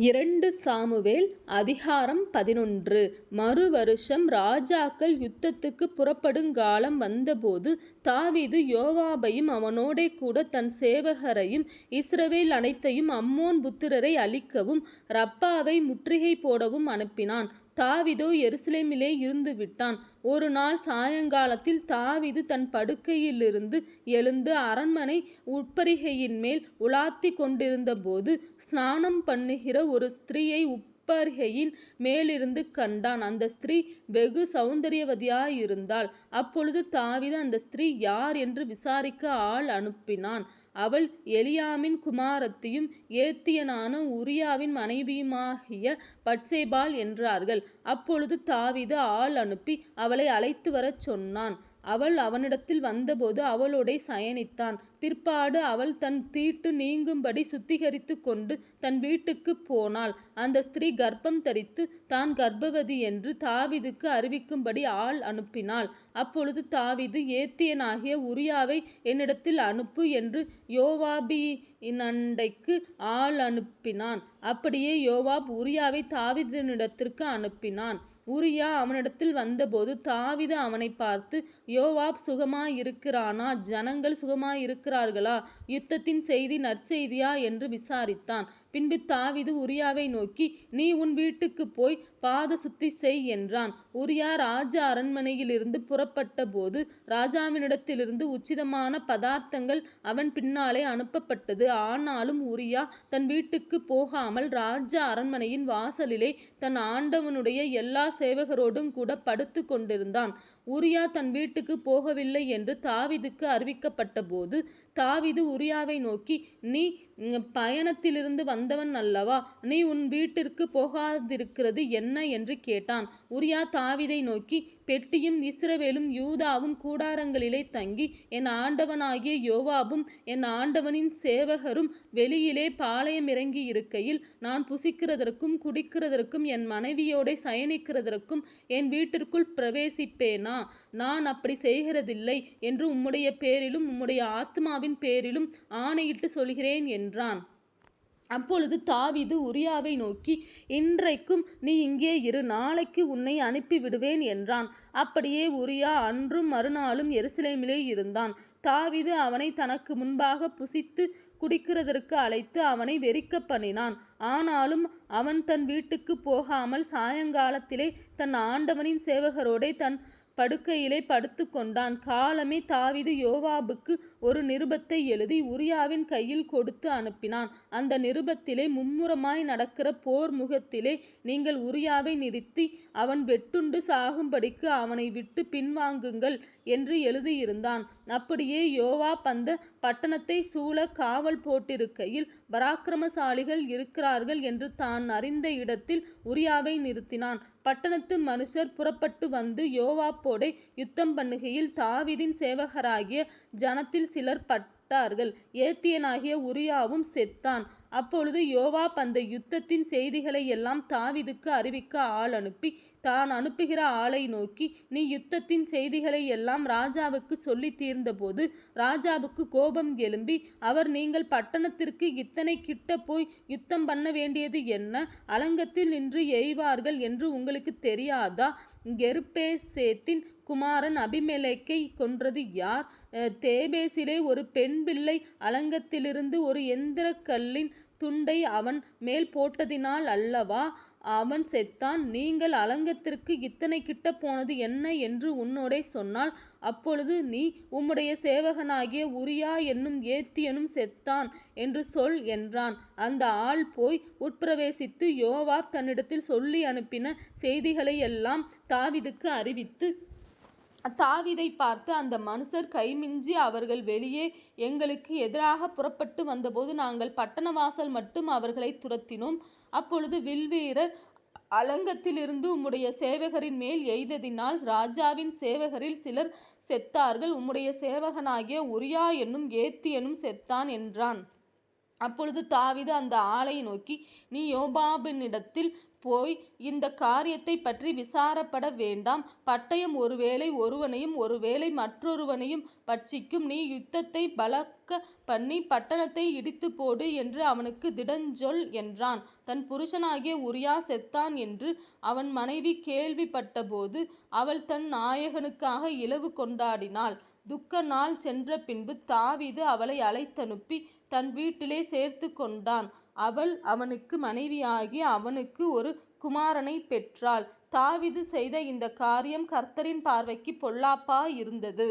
2 Samuel அதிகாரம் 11. மறுவருஷம் ராஜாக்கள் யுத்தத்துக்கு புறப்படுங்காலம் வந்தபோது தாவீது யோவாபையும் அவனோடே கூட தன் சேவகரையும் இஸ்ரவேல் அனைத்தையும் அம்மோன் புத்திரரை அழிக்கவும் ரப்பாவை முற்றுகை போடவும் அனுப்பினான். தாவீதோ எருசலேமிலே இருந்துவிட்டான். ஒரு நாள் சாயங்காலத்தில் தாவீது தன் படுக்கையிலிருந்து எழுந்து அரண்மனை உட்பரிகையின் மேல் உலாத்தி கொண்டிருந்தபோது ஸ்நானம் பண்ணுகிற ஒரு ஸ்திரீயை உப்பரிகையின் மேலிருந்து கண்டான். அந்த ஸ்திரீ வெகு சௌந்தரியவதியாயிருந்தாள். அப்பொழுது தாவீது அந்த ஸ்திரீ யார் என்று விசாரிக்க ஆள் அனுப்பினான். அவள் எலியாமின் குமாரத்தியும் ஏத்தியனான உரியாவின் மனைவியுமாகிய பத்சேபாள் என்றார்கள். அப்பொழுது தாவீது ஆள் அனுப்பி அவளை அழைத்து வரச் சொன்னான். அவள் அவனிடத்தில் வந்தபோது அவளோடே சயனித்தான். பிற்பாடு அவள் தன் தீட்டு நீங்கும்படி சுத்திகரித்து கொண்டு தன் வீட்டுக்கு போனாள். அந்த ஸ்திரீ கர்ப்பம் தரித்து தான் கர்ப்பவதி என்று தாவீதுக்கு அறிவிக்கும்படி ஆள் அனுப்பினாள். அப்பொழுது தாவீது ஏத்தியனாகிய உரியாவை என்னிடத்தில் அனுப்பு என்று யோவாபினண்டைக்கு ஆள் அனுப்பினான். அப்படியே யோவாப் உரியாவை தாவீதினிடத்திற்கு அனுப்பினான். உரியா அவனிடத்தில் வந்தபோது தாவீது அவனை பார்த்து, யோவாப் சுகமாயிருக்கிறானா? ஜனங்கள் சுகமாயிருக்கிறார்களா? யுத்தத்தின் செய்தி நற்செய்தியா என்று விசாரித்தான். பின்பு தாவீது உரியாவை நோக்கி, நீ உன் வீட்டுக்கு போய் பாத சுத்தி செய் என்றான். உரியா ராஜ அரண்மனையிலிருந்து புறப்பட்ட போது ராஜாவினிடத்திலிருந்து உச்சிதமான பதார்த்தங்கள் அவன் பின்னாலே அனுப்பப்பட்டது. ஆனாலும் உரியா தன் வீட்டுக்கு போகாமல் ராஜ அரண்மனையின் வாசலிலே தன் ஆண்டவனுடைய எல்லா சேவகரோடும் கூட படுத்து கொண்டிருந்தான். உரியா தன் வீட்டுக்கு போகவில்லை என்று தாவீதுக்கு அறிவிக்கப்பட்ட போது தாவீது உரியாவை நோக்கி, நீ பயணத்திலிருந்து வந்தவன் அல்லவா? நீ உன் வீட்டிற்கு போகாதிருக்கிறது என்ன என்று கேட்டான். உரியா தாவீதை நோக்கி, பெட்டியும் இஸ்ரவேலும் யூதாவும் கூடாரங்களிலே தங்கி என் ஆண்டவனாகிய யோவாபும் என் ஆண்டவனின் சேவகரும் வெளியிலே பாளையம் இறங்கி இருக்கையில் நான் புசிக்கிறதற்கும் குடிக்கிறதற்கும் என் மனைவியோடே சயனிக்கிறதற்கும் என் வீட்டிற்குள் பிரவேசிப்பேனா? நான் அப்படி செய்கிறதில்லை என்று உம்முடைய பேரிலும் உம்முடைய ஆத்மாவின் பேரிலும் ஆணையிட்டு சொல்கிறேன் என்றான். அப்பொழுது தாவீது உரியாவை நோக்கி, இன்றைக்கும் நீ இங்கே இரு, நாளைக்கு உன்னை அனுப்பிவிடுவேன் என்றான். அப்படியே உரியா அன்றும் மறுநாளும் எருசலேமிலே இருந்தான். தாவீது அவனை தனக்கு முன்பாக புசித்து குடிக்கிறதற்கு அழைத்து அவனை வெறிக்க பண்ணினான். ஆனாலும் அவன் தன் வீட்டுக்கு போகாமல் சாயங்காலத்திலே தன் ஆண்டவனின் சேவகரோடே தன் படுக்கையிலே படுத்து கொண்டான். காலமே தாவீது யோவாபுக்கு ஒரு நிருபத்தை எழுதி உரியாவின் கையில் கொடுத்து அனுப்பினான். அந்த நிருபத்திலே மும்முரமாய் நடக்கிற போர் முகத்திலே நீங்கள் உரியாவை நிறுத்தி அவன் வெட்டுண்டு சாகும்படிக்கு அவனை விட்டு பின்வாங்குங்கள் என்று எழுதியிருந்தான். அப்படியே யோவாப் அந்த பட்டணத்தை சூழ காவல் போட்டிருக்கையில் பராக்கிரமசாலிகள் இருக்கிறார்கள் என்று தான் அறிந்த இடத்தில் உரியாவை நிறுத்தினான். பட்டணத்து மனுஷர் புறப்பட்டு வந்து யோவாப்போடே யுத்தம் பண்ணுகையில் தாவீதின் சேவகராகிய ஜனத்தில் சிலர் பட்டார்கள். ஏத்தியனாகிய உரியாவும் செத்தான். அப்பொழுது யோவாப் அந்த யுத்தத்தின் செய்திகளை எல்லாம் தாவீதுக்கு அறிவிக்க ஆள் அனுப்பி தான் அனுப்புகிற ஆளை நோக்கி, நீ யுத்தத்தின் செய்திகளை எல்லாம் ராஜாவுக்கு சொல்லி தீர்ந்தபோது ராஜாவுக்கு கோபம் எழும்பி அவர், நீங்கள் பட்டணத்திற்கு இத்தனை கிட்ட போய் யுத்தம் பண்ண வேண்டியது என்ன? அலங்கத்தில் நின்று எய்வார்கள் என்று உங்களுக்கு தெரியாதா? கெர்பேசேத்தின் குமாரன் அபிமெலேக்கை கொன்றது யார்? தேபேசிலே ஒரு பெண் பிள்ளை அலங்கத்திலிருந்து ஒரு எந்திரக்கல்லின் துண்டை அவன் மேல் போட்டதினால் அல்லவா அவன் செத்தான்? நீங்கள் அலங்கத்திற்கு இத்தனை கிட்ட போனது என்ன என்று உன்னோடே சொன்னால் அப்பொழுது நீ உம்முடைய சேவகனாகிய உரியா என்னும் ஏத்தியனும் செத்தான் என்று சொல் என்றான். அந்த ஆள் போய் உட்பிரவேசித்து யோவாப் தன்னிடத்தில் சொல்லி அனுப்பின செய்திகளை எல்லாம் தாவீதுக்கு அறிவித்து தாவீதை பார்த்து, அந்த மனுஷர் கைமிஞ்சி அவர்கள் வெளியே எங்களுக்கு எதிராக புறப்பட்டு வந்தபோது நாங்கள் பட்டண வாசல் மட்டும் அவர்களை துரத்தினோம். அப்பொழுது வில்வீரர் அலங்கத்திலிருந்து உம்முடைய சேவகரின் மேல் எய்ததினால் ராஜாவின் சேவகரில் சிலர் செத்தார்கள். உம்முடைய சேவகனாகிய உரியா என்னும் ஏத்தியனும் செத்தான் என்றான். அப்பொழுது தாவீது அந்த ஆளை நோக்கி, நீ யோவாபினிடத்தில் போய் இந்த காரியத்தை பற்றி விசாரப்பட வேண்டாம். பட்டயம் ஒருவேளை ஒருவனையும் ஒருவேளை மற்றொருவனையும் பட்சிக்கும். நீ யுத்தத்தை பலக்க பண்ணி பட்டணத்தை இடித்து போடு என்று அவனுக்கு திடஞ்சொல் என்றான். தன் புருஷனாகிய உரியா செத்தான் என்று அவன் மனைவி கேள்விப்பட்டபோது அவள் தன் நாயகனுக்காக இலவு கொண்டாடினாள். துக்க நாள் சென்ற பின்பு தாவீது அவளை அழைத்தனுப்பி தன் வீட்டிலே சேர்த்து கொண்டான். அவள் அவனுக்கு மனைவியாகி அவனுக்கு ஒரு குமாரனை பெற்றாள். தாவீது செய்த இந்த காரியம் கர்த்தரின் பார்வைக்கு பொல்லாப்பாயிருந்தது.